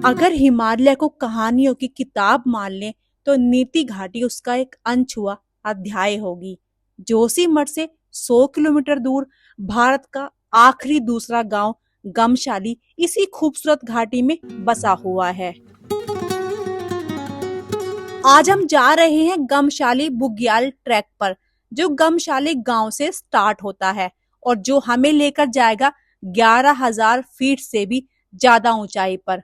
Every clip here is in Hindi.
अगर हिमालय को कहानियों की किताब मान लें तो नीति घाटी उसका एक अनछुआ अध्याय होगी। जोशीमठ से 100 किलोमीटर दूर भारत का आखिरी दूसरा गांव गमशाली इसी खूबसूरत घाटी में बसा हुआ है। आज हम जा रहे हैं गमशाली बुग्याल ट्रैक पर, जो गमशाली गांव से स्टार्ट होता है और जो हमें लेकर जाएगा 11,000 फीट से भी ज्यादा ऊंचाई पर,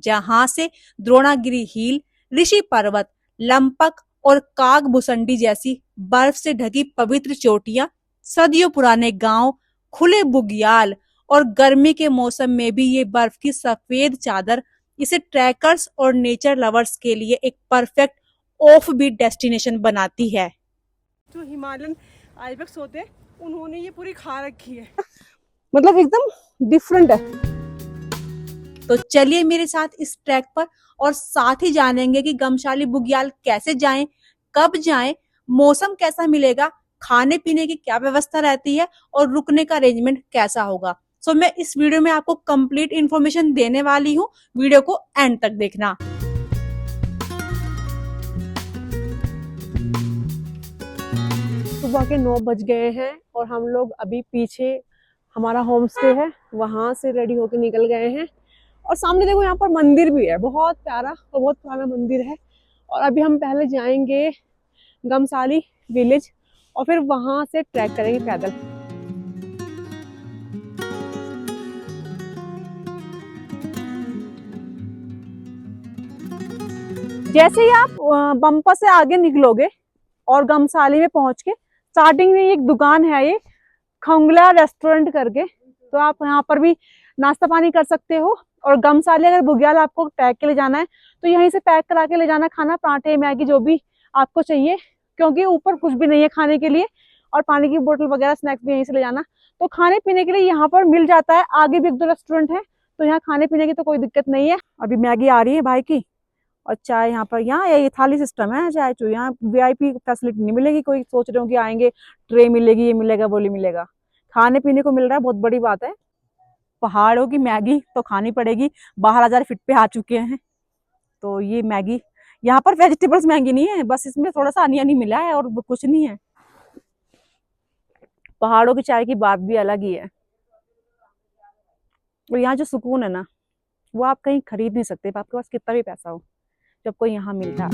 जहां से द्रोणागिरी हिल, ऋषि पर्वत, लंपक और काग भुसंडी जैसी बर्फ से ढकी पवित्र चोटियां, सदियों पुराने गांव, खुले बुग्याल और गर्मी के मौसम में भी ये बर्फ की सफेद चादर इसे ट्रैकर्स और नेचर लवर्स के लिए एक परफेक्ट ऑफ बीट डेस्टिनेशन बनाती है। जो हिमालयन आइबेक्स होते हैं उन्होंने ये पूरी खा रखी है, मतलब एकदम डिफरेंट है। तो चलिए मेरे साथ इस ट्रैक पर और साथ ही जानेंगे कि गमशाली बुग्याल कैसे जाएं, कब जाएं, मौसम कैसा मिलेगा, खाने पीने की क्या व्यवस्था रहती है और रुकने का अरेंजमेंट कैसा होगा। सो मैं इस वीडियो में आपको कंप्लीट इन्फॉर्मेशन देने वाली हूँ, वीडियो को एंड तक देखना। सुबह के 9 बज गए हैं और हम लोग अभी पीछे हमारा होम स्टे है वहां से रेडी होके निकल गए हैं। और सामने देखो यहाँ पर मंदिर भी है, बहुत प्यारा और बहुत पुराना मंदिर है। और अभी हम पहले जाएंगे गमसाली विलेज और फिर वहां से ट्रैक करेंगे पैदल। जैसे ही आप बम्पा से आगे निकलोगे और गमसाली में पहुंच के स्टार्टिंग में एक दुकान है, ये खंगला रेस्टोरेंट करके, तो आप यहाँ पर भी नाश्ता पानी कर सकते हो। और गमसाली अगर बुग्याल आपको पैक के ले जाना है तो यहीं से पैक करा के ले जाना, खाना, पराठे, मैगी जो भी आपको चाहिए, क्योंकि ऊपर कुछ भी नहीं है खाने के लिए। और पानी की बोतल वगैरह स्नैक्स भी यहीं से ले जाना। तो खाने पीने के लिए यहाँ पर मिल जाता है, आगे भी 1-2 रेस्टोरेंट है, तो यहाँ खाने पीने की तो कोई दिक्कत नहीं है। अभी मैगी आ रही है भाई की, और चाय यहाँ पर, यहाँ ये थाली सिस्टम है चाय चो, यहाँ वीआईपी फैसिलिटी नहीं मिलेगी। कोई सोच रहे हो कि आएंगे ट्रे मिलेगी, ये मिलेगा, वो नहीं मिलेगा, खाने पीने को मिल रहा है, बहुत बड़ी बात है। पहाड़ों की मैगी तो खानी पड़ेगी, 12,000 फीट पे आ चुके हैं तो ये मैगी, यहाँ पर वेजिटेबल्स मैगी नहीं है, बस इसमें थोड़ा सा अनियन मिला है और कुछ नहीं है। पहाड़ों की चाय की बात भी अलग ही है। और यहाँ जो सुकून है ना, वो आप कहीं खरीद नहीं सकते, आपके पास कितना भी पैसा हो, जब कोई यहाँ मिलता है।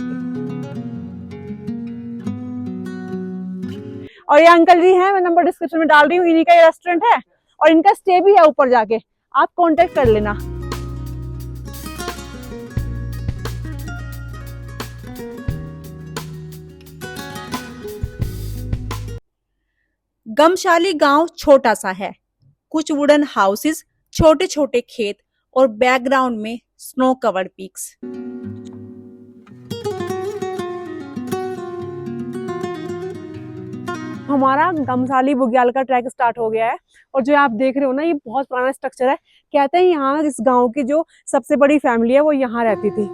और ये अंकल जी हैं, मैं नंबर डिस्क्रिप्शन में डाल रही हूँ, इन्हीं का ये रेस्टोरेंट है और इनका स्टे भी है ऊपर, जाके आप कांटेक्ट कर लेना। गमशाली गांव छोटा सा है, कुछ वुडन हाउसेस, छोटे छोटे खेत और बैकग्राउंड में स्नो कवर्ड पीक्स। हमारा गमसाली बुग्याल का ट्रैक स्टार्ट हो गया है और जो आप देख रहे हो ना, ये बहुत पुराना स्ट्रक्चर है। कहते हैं यहाँ इस गांव की जो सबसे बड़ी फैमिली है वो यहाँ रहती थी।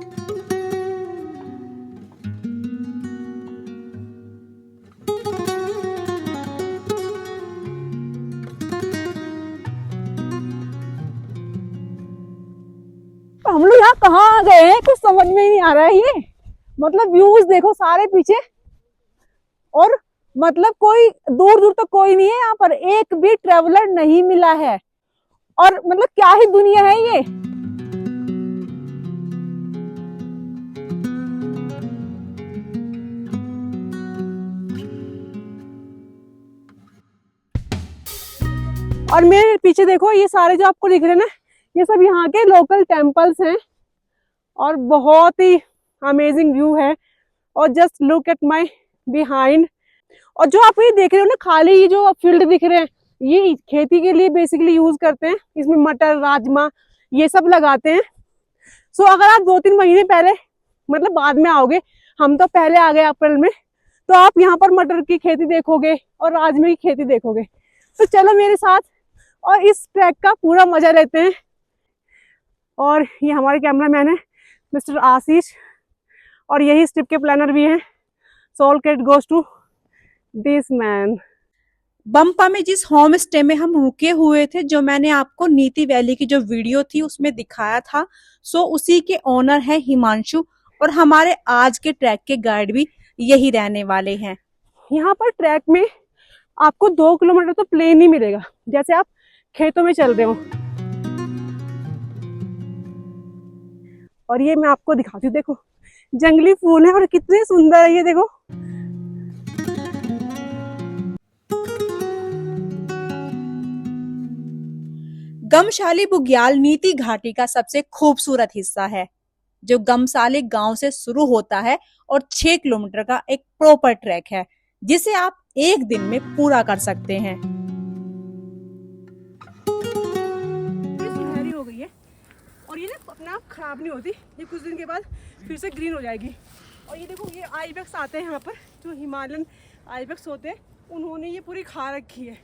हम लोग यहाँ कहाँ आ गए हैं, कुछ समझ में ही नहीं आ रहा है। ये मतलब व्यूज देखो सारे पीछे, और मतलब कोई दूर दूर तक कोई नहीं है यहाँ पर, एक भी ट्रेवलर नहीं मिला है। और मतलब क्या ही दुनिया है ये। और मेरे पीछे देखो, ये सारे जो आपको दिख रहे हैं ना, ये सब यहाँ के लोकल टेम्पल्स हैं और बहुत ही अमेजिंग व्यू है। और just look at my behind. और जो आप ये देख रहे हो ना, खाली ये जो फील्ड दिख रहे हैं, ये खेती के लिए बेसिकली यूज करते हैं। इसमें मटर, राजमा ये सब लगाते हैं। सो अगर आप 2-3 महीने पहले, मतलब बाद में आओगे, हम तो पहले आ गए अप्रैल में, तो आप यहाँ पर मटर की खेती देखोगे और राजमा की खेती देखोगे। तो चलो मेरे साथ और इस ट्रैक का पूरा मजा लेते हैं। और ये हमारे कैमरामैन है मिस्टर आशीष, और यही इस ट्रिप के प्लानर भी हैं। So all credit goes to this man. बम्पा में जिस होम स्टे में हम रुके हुए थे, जो मैंने आपको नीति वैली की जो वीडियो थी उसमें दिखाया था, सो उसी के ओनर है हिमांशु, और हमारे आज के ट्रैक के गाइड भी यही रहने वाले हैं। यहाँ पर ट्रैक में आपको 2 किलोमीटर तो प्लेन ही मिलेगा, जैसे आप खेतों में चल रहे हो। और ये मैं आपको दिखाती हूँ, देखो जंगली फूल है और कितने सुंदर है ये, देखो। गमशाली बुग्याल नीति घाटी का सबसे खूबसूरत हिस्सा है, जो गमसाली गांव से शुरू होता है और 6 किलोमीटर का एक प्रॉपर ट्रैक है, जिसे आप एक दिन में पूरा कर सकते हैं। सुनहरी हो गई है और ये ना अपने आप खराब नहीं होती, ये कुछ दिन के बाद फिर से ग्रीन हो जाएगी। और ये देखो, ये आइबेक्स आते हैं यहाँ पर, जो हिमालयन आइबेक्स होते हैं, उन्होंने ये पूरी खा रखी है।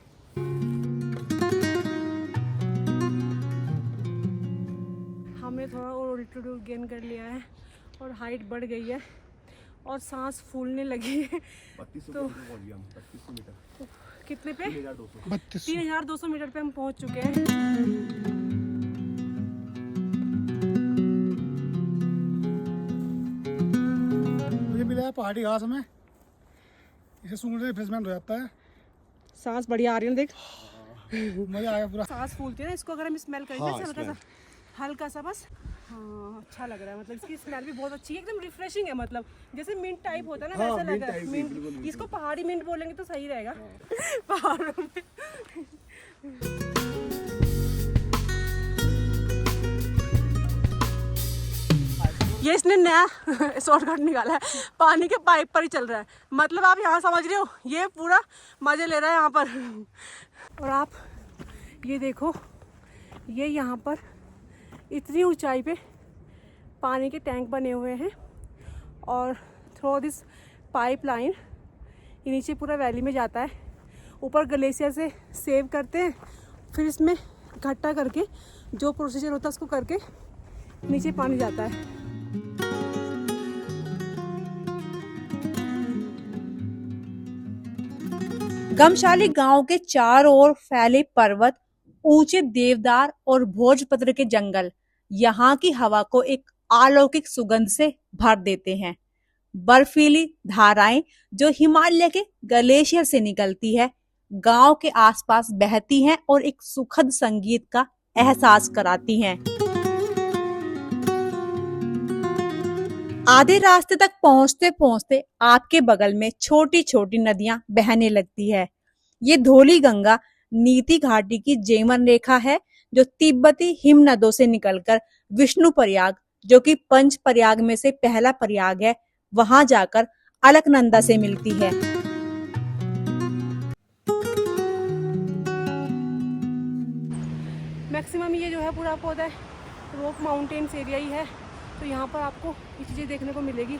हमने थोड़ा और अल्टीट्यूड गेन कर लिया है और हाइट बढ़ गई है और सांस फूलने लगी है। तो कितने पे? 3200 मीटर पे हम पहुंच चुके हैं। मुझे मिला है पहाड़ी घास में, इसे सूंघने से रिफ्रेशमेंट हो जाता है। सांस बढ़िया आ रही है, देख मजा आया पूरा। सांस फूलती है ना, इसको अगर हम स्मेल करेंगे हल्का सा बस, हाँ अच्छा लग रहा है। मतलब इसकी स्मेल भी बहुत अच्छी है, एकदम रिफ्रेशिंग है। मतलब जैसे मिंट टाइप होता है ना, वैसा लग रहा है। मिंट, इसको पहाड़ी मिंट बोलेंगे तो सही रहेगा। पहाड़ों में ये इसने नया शॉर्टकट निकाला है, पानी के पाइप पर ही चल रहा है। मतलब आप यहाँ समझ रहे हो, ये पूरा मजे ले रहा है यहाँ पर। और आप ये देखो, ये यहाँ पर इतनी ऊंचाई पे पानी के टैंक बने हुए हैं और थ्रू दिस पाइप लाइन ये नीचे पूरा वैली में जाता है। ऊपर ग्लेशियर से सेव करते हैं, फिर इसमें इकट्ठा करके जो प्रोसीजर होता है उसको करके नीचे पानी जाता है। गमशाली गांव के चारों ओर फैले पर्वत, ऊंचे देवदार और भोजपत्र के जंगल यहाँ की हवा को एक अलौकिक सुगंध से भर देते हैं। बर्फीली धाराएं जो हिमालय के ग्लेशियर से निकलती है, गांव के आसपास बहती हैं और एक सुखद संगीत का एहसास कराती हैं। आधे रास्ते तक पहुंचते पहुंचते आपके बगल में छोटी छोटी नदियां बहने लगती है। ये धौली गंगा नीति घाटी की जेमन रेखा है, जो तिब्बती हिम नदों से निकलकर विष्णु प्रयाग, जो कि पंच प्रयाग में से पहला प्रयाग है, वहां जाकर अलकनंदा से मिलती है। मैक्सिमम ये जो है पूरा आपको होता है रॉक माउंटेन्स एरिया ही है, तो यहाँ पर आपको ये चीज़ें देखने को मिलेगी।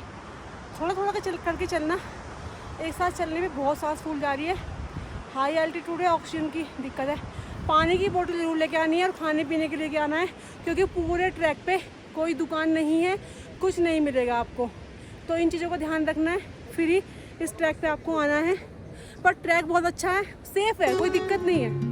थोड़ा थोड़ा करके चलना, एक साथ चलने में बहुत सांस फूल जा रही है। हाई एल्टीट्यूड है, ऑक्सीजन की दिक्कत है। पानी की बोतल ज़रूर लेके आनी है और खाने पीने के लेके आना है, क्योंकि पूरे ट्रैक पे कोई दुकान नहीं है, कुछ नहीं मिलेगा आपको। तो इन चीज़ों का ध्यान रखना है, फिर ही इस ट्रैक पे आपको आना है। पर ट्रैक बहुत अच्छा है, सेफ है, कोई दिक्कत नहीं है।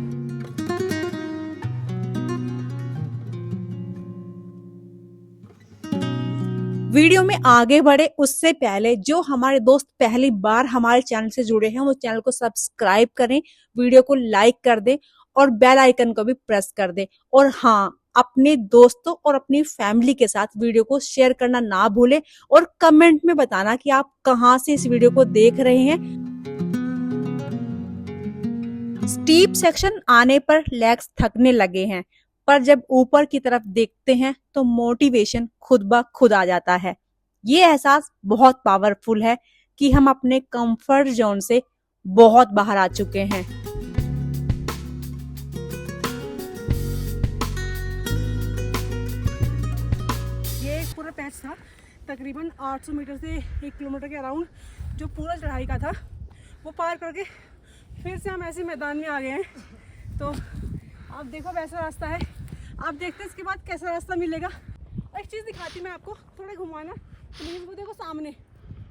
वीडियो में आगे बढ़े उससे पहले जो हमारे दोस्त पहली बार हमारे चैनल से जुड़े हैं, वो चैनल को सब्सक्राइब करें, वीडियो को लाइक कर दें और बेल आइकन को भी प्रेस कर दें। और हाँ, अपने दोस्तों और अपनी फैमिली के साथ वीडियो को शेयर करना ना भूलें और कमेंट में बताना कि आप कहां से इस वीडियो को देख रहे हैं। स्टीप सेक्शन आने पर लेग्स थकने लगे हैं, पर जब ऊपर की तरफ देखते हैं तो मोटिवेशन खुद ब खुद आ जाता है। ये एहसास बहुत पावरफुल है कि हम अपने कंफर्ट जोन से बहुत बाहर आ चुके हैं। ये एक पूरा पैच था, तकरीबन 800 मीटर से 1 किलोमीटर के अराउंड, जो पूरा चढ़ाई का था, वो पार करके फिर से हम ऐसे मैदान में आ गए हैं। तो आप देखो वैसा रास्ता है, आप देखते हैं इसके बाद कैसा रास्ता मिलेगा। और एक चीज़ दिखाती मैं आपको, थोड़ा घुमाना प्लीज़। वो देखो सामने,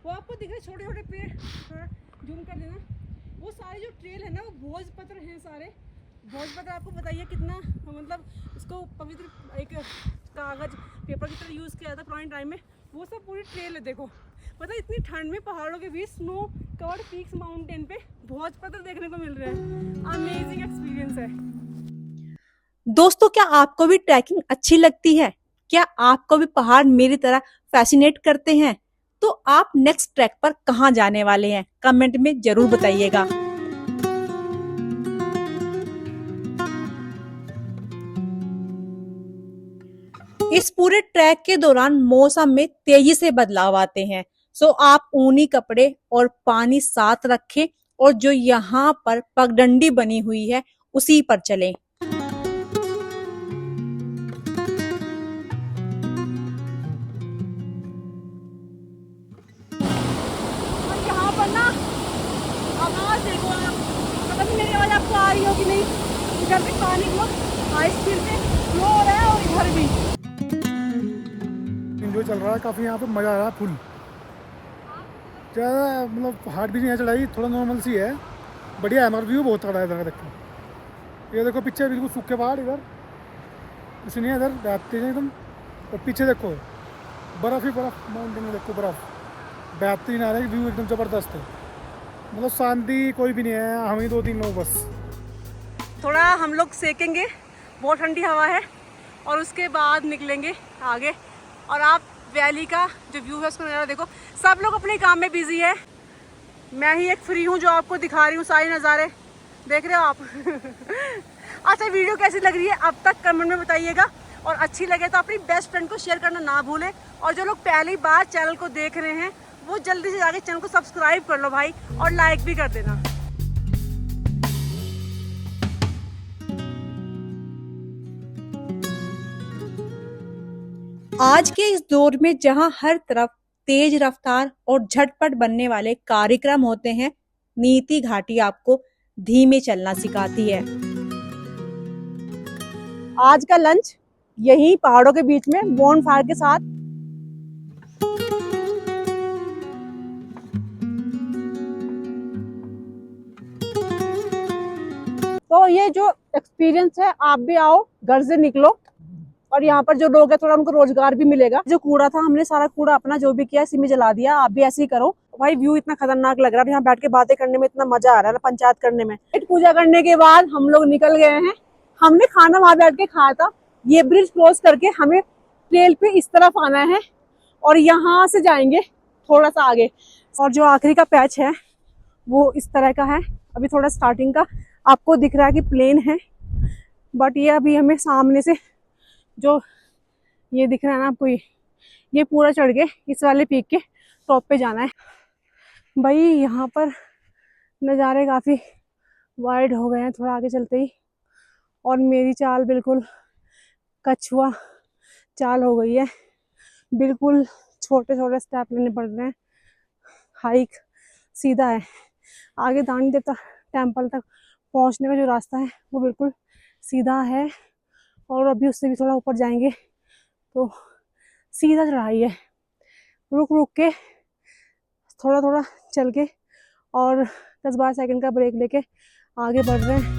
वो आपको दिख रहे छोटे छोटे पेड़, थोड़ा जूम कर देना। वो सारे जो ट्रेल है ना वो भोजपत्र हैं सारे। भोजपत्र आपको बताइए कितना मतलब उसको पवित्र एक कागज पेपर की तरह यूज़ किया था पुराने टाइम में। वो सब पूरी ट्रेल है देखो। पता है इतनी ठंड में पहाड़ों के बीच स्नो कवर्ड पीक्स माउंटेन पे भोजपत्र देखने को मिल रहे हैं। अमेजिंग एक्सपीरियंस है। दोस्तों, क्या आपको भी ट्रैकिंग अच्छी लगती है? क्या आपको भी पहाड़ मेरी तरह फैसिनेट करते हैं? तो आप नेक्स्ट ट्रैक पर कहाँ जाने वाले हैं? कमेंट में जरूर बताइएगा। इस पूरे ट्रैक के दौरान मौसम में तेजी से बदलाव आते हैं, सो आप ऊनी कपड़े और पानी साथ रखें और जो यहाँ पर पगडंडी बनी हुई है उसी पर चलें। और यहाँ पर ना आवाज़ देखो आप, पता नहीं मेरी आवाज़ आपको आ रही हो कि नहीं। इधर भी पानी बहुत हाई स्पीड से फ्लो हो रहा है और इधर भी इंजॉय चल रहा है काफ़ी, यहाँ पे मज़ा आ रहा है फुल। ज़्यादा मतलब हार्ड भी नहीं है चढ़ाई, थोड़ा नॉर्मल सी है, बढ़िया है। मगर व्यू बहुत तगड़ा है इधर देखो। ये देखो पीछे बिल्कुल सूखे पहाड़, इधर कुछ नहीं है, इधर बहते हैं एकदम। और पीछे देखो बर्फ़ ही बर्फ़, माउंटेन में देखो बर्फ़, बेहतरीन आ रहा है व्यू, एकदम ज़बरदस्त है। मतलब शांति कोई भी नहीं है, हम ही 2-3 लोग बस। थोड़ा हम लोग सेकेंगे, बहुत ठंडी हवा है, और उसके बाद निकलेंगे आगे। और आप वैली का जो व्यू है उसको नज़ारा देखो। सब लोग अपने काम में बिजी है, मैं ही एक फ्री हूँ जो आपको दिखा रही हूँ सारे नज़ारे। देख रहे हो आप। अच्छा, वीडियो कैसी लग रही है अब तक कमेंट में बताइएगा, और अच्छी लगे तो अपनी बेस्ट फ्रेंड को शेयर करना ना भूलें। और जो लोग पहली बार चैनल को देख रहे हैं वो जल्दी से जाके चैनल को सब्सक्राइब कर लो भाई, और लाइक भी कर देना। आज के इस दौर में जहां हर तरफ तेज रफ्तार और झटपट बनने वाले कार्यक्रम होते हैं, नीति घाटी आपको धीमे चलना सिखाती है। आज का लंच यही पहाड़ों के बीच में बॉन फायर के साथ। तो ये जो एक्सपीरियंस है, आप भी आओ, घर से निकलो, और यहाँ पर जो लोग हैं थोड़ा उनको रोजगार भी मिलेगा। जो कूड़ा था हमने सारा कूड़ा अपना जो भी किया इसी में जला दिया, आप भी ऐसे ही करो भाई। व्यू इतना खतरनाक लग रहा है, यहाँ बैठ के बातें करने में इतना मजा आ रहा है ना, पंचायत करने में। पूजा करने के बाद हम लोग निकल गए हैं। हमने खाना वहां बैठ के खाया था। ये ब्रिज क्रॉस करके हमें ट्रेल पे इस तरफ आना है, और यहाँ से जाएंगे थोड़ा सा आगे। और जो आखिरी का पैच है वो इस तरह का है। अभी थोड़ा स्टार्टिंग का आपको दिख रहा है कि प्लेन है, बट ये अभी हमें सामने से जो ये दिख रहा है ना आपको, ये पूरा चढ़ के इस वाले पीक के टॉप पे जाना है भाई। यहाँ पर नज़ारे काफ़ी वाइड हो गए हैं थोड़ा आगे चलते ही, और मेरी चाल बिल्कुल कछुआ चाल हो गई है। बिल्कुल छोटे छोटे स्टेप लेने पड़ रहे हैं, हाइक सीधा है। आगे दानी देवता टेम्पल तक पहुँचने का जो रास्ता है वो बिल्कुल सीधा है, और अभी उससे भी थोड़ा ऊपर जाएंगे तो सीधा चढ़ाई है। रुक रुक के थोड़ा थोड़ा चल के और 10-12 सेकंड का ब्रेक लेके आगे बढ़ रहे हैं।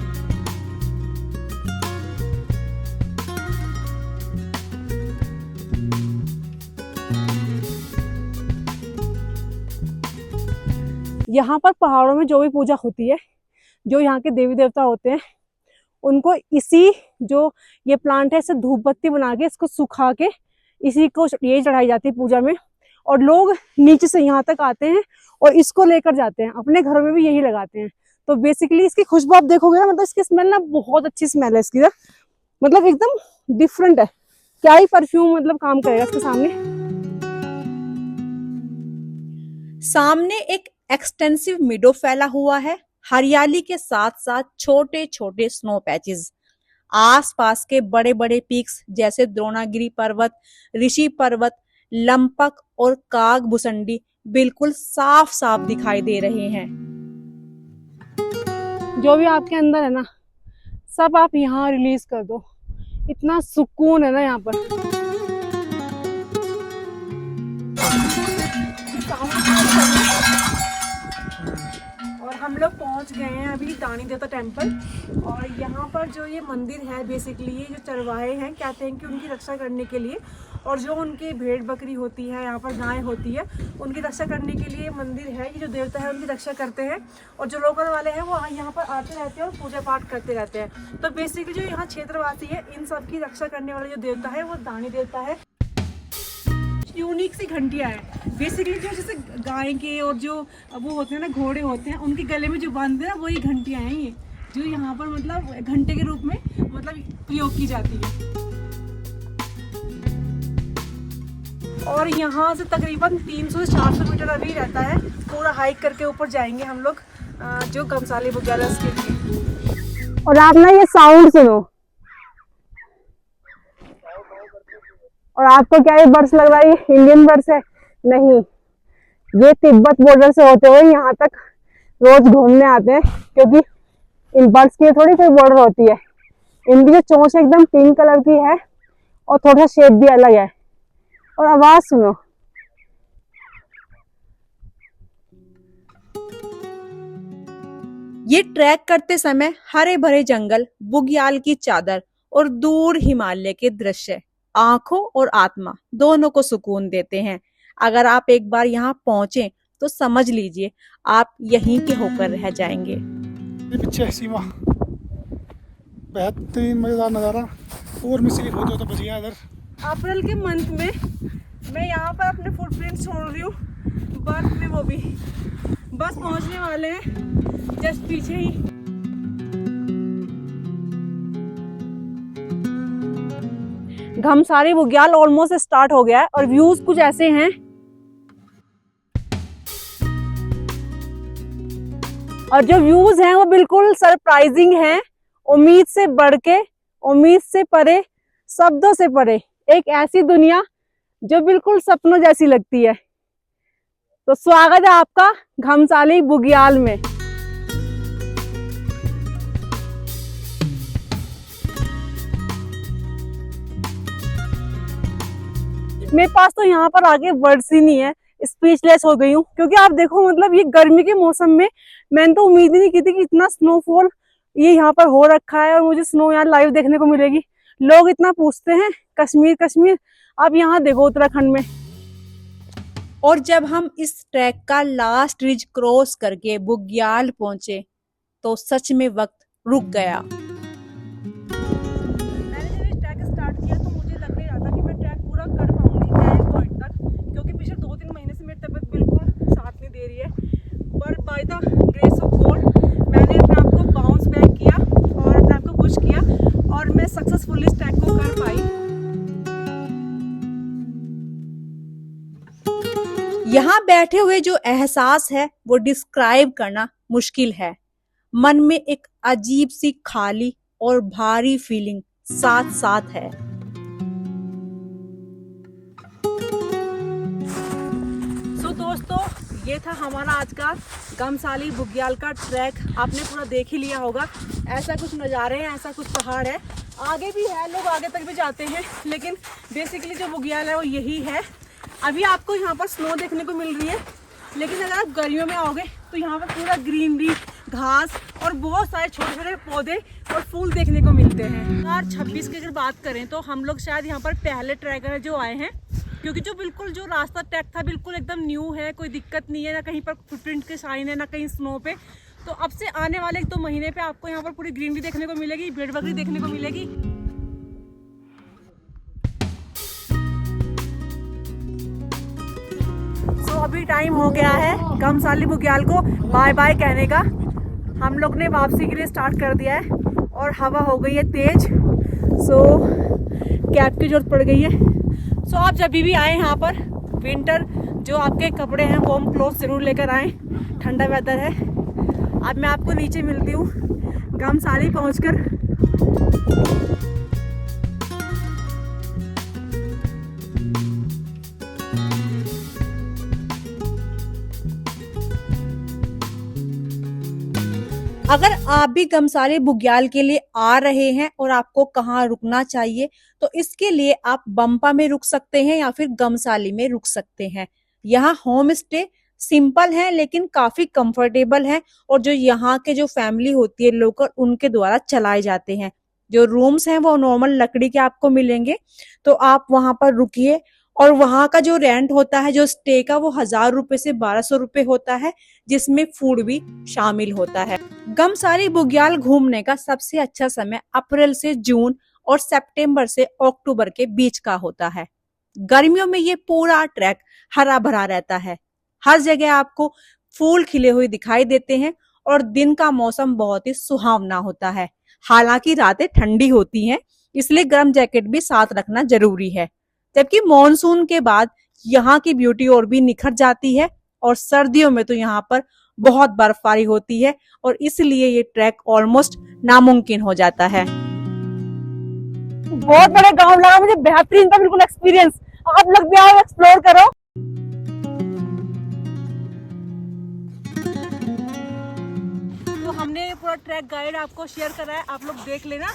यहाँ पर पहाड़ों में जो भी पूजा होती है, जो यहाँ के देवी देवता होते हैं, उनको इसी जो ये प्लांट है इससे धूप बत्ती बना के इसको सुखा के इसी को ये चढ़ाई जाती है पूजा में। और लोग नीचे से यहाँ तक आते हैं और इसको लेकर जाते हैं, अपने घरों में भी यही लगाते हैं। तो बेसिकली इसकी खुशबू आप देखोगे ना, मतलब इसकी स्मेल ना बहुत अच्छी स्मेल है इसकी ना, मतलब एकदम डिफरेंट है। क्या ही परफ्यूम मतलब काम करेगा इसके सामने। सामने एक एक्सटेंसिव मीडो फैला हुआ है, हरियाली के साथ साथ छोटे छोटे स्नो पैचेस। आसपास के बड़े बड़े पीक्स जैसे द्रोणागिरी पर्वत, ऋषि पर्वत, लंपक और काग भुसंडी बिल्कुल साफ साफ दिखाई दे रहे हैं। जो भी आपके अंदर है ना, सब आप यहाँ रिलीज कर दो। इतना सुकून है ना यहाँ पर। और हम लोग पहुंच पहुंच गए हैं अभी दानी देवता टेम्पल। और यहाँ पर जो ये मंदिर है बेसिकली ये जो चरवाहे हैं कहते हैं कि उनकी रक्षा करने के लिए, और जो उनकी भेड़ बकरी होती है यहाँ पर गाय होती है उनकी रक्षा करने के लिए मंदिर है। ये जो देवता है उनकी रक्षा करते हैं और जो लोकल वाले हैं वो यहाँ पर आते रहते हैं और पूजा पाठ करते रहते हैं। तो बेसिकली जो यहाँ क्षेत्रवासी है इन सब की रक्षा करने वाला जो देवता है वो दानी देवता है। यूनिक सी घंटियाँ हैं बेसिकली जो जैसे गाय के और जो वो होते हैं ना घोड़े होते हैं उनके गले में जो बांधते हैं वही घंटियाँ हैं ये, जो यहाँ पर मतलब घंटे के रूप में मतलब प्रयोग की जाती है। और यहाँ से तकरीबन 300 से 400 मीटर अभी रहता है, पूरा हाइक करके ऊपर जाएंगे हम लोग जो गमसाली बुग्याल के लिए। और आप ना ये साउंड सुनो, और आपको क्या ये बर्ड्स लग रहा है ये इंडियन बर्ड्स है? नहीं, ये तिब्बत बॉर्डर से होते हुए यहाँ तक रोज घूमने आते हैं, क्योंकि इन बर्ड्स की थोड़ी कोई बॉर्डर होती है। इनकी जो चोंच एकदम पिंक कलर की है और थोड़ा शेप भी अलग है। और आवाज सुनो, ये ट्रैक करते समय हरे भरे जंगल, बुग्याल की चादर और दूर हिमालय के दृश्य आंखों और आत्मा दोनों को सुकून देते हैं। अगर आप एक बार यहाँ पहुंचे तो समझ लीजिए आप यहीं के होकर रह जाएंगे। ये पीछे सीमा, बेहतरीन मजेदार नज़ारा, और मिसिंग फोटो तो बचिया इधर। अप्रैल के मंथ में मैं यहाँ पर अपने फुटप्रिंट छोड़ रही हूँ बर्फ में, वो भी बस पहुँचने वाले हैं जस्ट पीछे ही। घमसाली बुग्याल ऑलमोस्ट स्टार्ट हो गया है और व्यूज कुछ ऐसे हैं। और जो व्यूज हैं वो बिल्कुल सरप्राइजिंग हैं, उम्मीद से बढ़ के, उम्मीद से परे, शब्दों से परे, एक ऐसी दुनिया जो बिल्कुल सपनों जैसी लगती है। तो स्वागत है आपका घमसाली बुग्याल में। मेरे पास तो यहाँ पर आगे वर्ड्स ही नहीं है, स्पीचलेस हो गई हूँ। क्योंकि आप देखो मतलब ये गर्मी के मौसम में मैंने तो उम्मीद ही नहीं की थी कि इतना स्नोफॉल ये यहाँ पर हो रखा है और मुझे स्नो यहाँ लाइव देखने को मिलेगी। लोग इतना पूछते हैं कश्मीर कश्मीर, अब यहाँ देखो उत्तराखंड में। और जब हम इस ट्रैक का लास्ट रिज क्रॉस करके बुग्याल पहुंचे तो सच में वक्त रुक गया। मैंने जब ये ट्रैक स्टार्ट किया तो मुझे लग नहीं रहा था कि मैं ट्रैक पूरा कर पाऊंगी एंड पॉइंट तक, क्योंकि पिछले 2-3 महीने से मेरी तबीयत बिल्कुल साथ नहीं दे रही है। पर by the grace of God मैंने अपने आप को बाउंस बैक किया और अपने आप को पुश किया और मैं सक्सेसफुली इस ट्रैक को कर पाई। यहाँ बैठे हुए जो एहसास है वो डिस्क्राइब करना मुश्किल है। मन में एक अजीब सी खाली और भारी फीलिंग साथ साथ है। सो दोस्तों ये था हमारा आज का घमसाली बुग्याल का ट्रैक। आपने पूरा देख ही लिया होगा। ऐसा कुछ नज़ारे हैं, ऐसा कुछ पहाड़ है, आगे भी है, लोग आगे तक भी जाते हैं, लेकिन बेसिकली जो बुग्याल है वो यही है। अभी आपको यहाँ पर स्नो देखने को मिल रही है, लेकिन अगर आप गर्मियों में आओगे तो यहाँ पर पूरा ग्रीनरी, घास और बहुत सारे छोटे छोटे पौधे और फूल देखने को मिलते हैं। 2026 की अगर बात करें तो हम लोग शायद यहाँ पर पहले ट्रैकर जो आए हैं, क्योंकि जो बिल्कुल जो रास्ता ट्रैक था बिल्कुल एकदम न्यू है, कोई दिक्कत नहीं है, ना कहीं पर फुटप्रिंट के साइन है, ना कहीं स्नो पे। तो अब से आने वाले 1-2 महीने पे आपको यहाँ पर पूरी ग्रीनरी देखने को मिलेगी, भेड़ बकरी देखने को मिलेगी। तो अभी टाइम हो गया है घमसाली बुग्याल को बाय बाय कहने का। हम लोग ने वापसी के लिए स्टार्ट कर दिया है और हवा हो गई है तेज। सो कैप की जरूरत पड़ गई है। सो आप जब भी आए यहाँ पर विंटर जो आपके कपड़े हैं वार्म क्लोथ ज़रूर लेकर आएँ, ठंडा वेदर है। अब मैं आपको नीचे मिलती हूँ घमसाली पहुँचकर। अगर आप भी घमसाली बुग्याल के लिए आ रहे हैं और आपको कहाँ रुकना चाहिए तो इसके लिए आप बम्पा में रुक सकते हैं या फिर घमसाली में रुक सकते हैं। यहाँ होम स्टे सिंपल हैं लेकिन काफी कंफर्टेबल हैं और जो यहाँ के जो फैमिली होती है लोकल उनके द्वारा चलाए जाते हैं। जो रूम्स हैं वो नॉर्मल लकड़ी के आपको मिलेंगे, तो आप वहां पर रुकिए। और वहां का जो रेंट होता है जो स्टे का वो 1000 रुपए से 1200 रुपए होता है, जिसमें फूड भी शामिल होता है। गमसाली बुग्याल घूमने का सबसे अच्छा समय अप्रैल से जून और सितंबर से अक्टूबर के बीच का होता है। गर्मियों में ये पूरा ट्रैक हरा भरा रहता है, हर जगह आपको फूल खिले हुए दिखाई देते हैं और दिन का मौसम बहुत ही सुहावना होता है। हालांकि रातें ठंडी होती हैं, इसलिए गर्म जैकेट भी साथ रखना जरूरी है। जबकि मॉनसून के बाद यहाँ की ब्यूटी और भी निखर जाती है और सर्दियों में तो यहाँ पर बहुत बर्फबारी होती है और इसलिए ये ट्रैक ऑलमोस्ट नामुमकिन हो जाता है। बहुत बड़े गांव लगा मुझे, बेहतरीन था बिल्कुल एक्सपीरियंस। आप लोग भी आओ, एक्सप्लोर करो। तो हमने पूरा ट्रैक गाइड आपको शेयर करा है, आप लोग देख लेना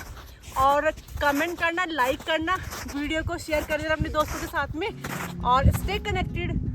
और कमेंट करना, लाइक करना, वीडियो को शेयर कर देना अपने दोस्तों के साथ में और स्टे कनेक्टेड।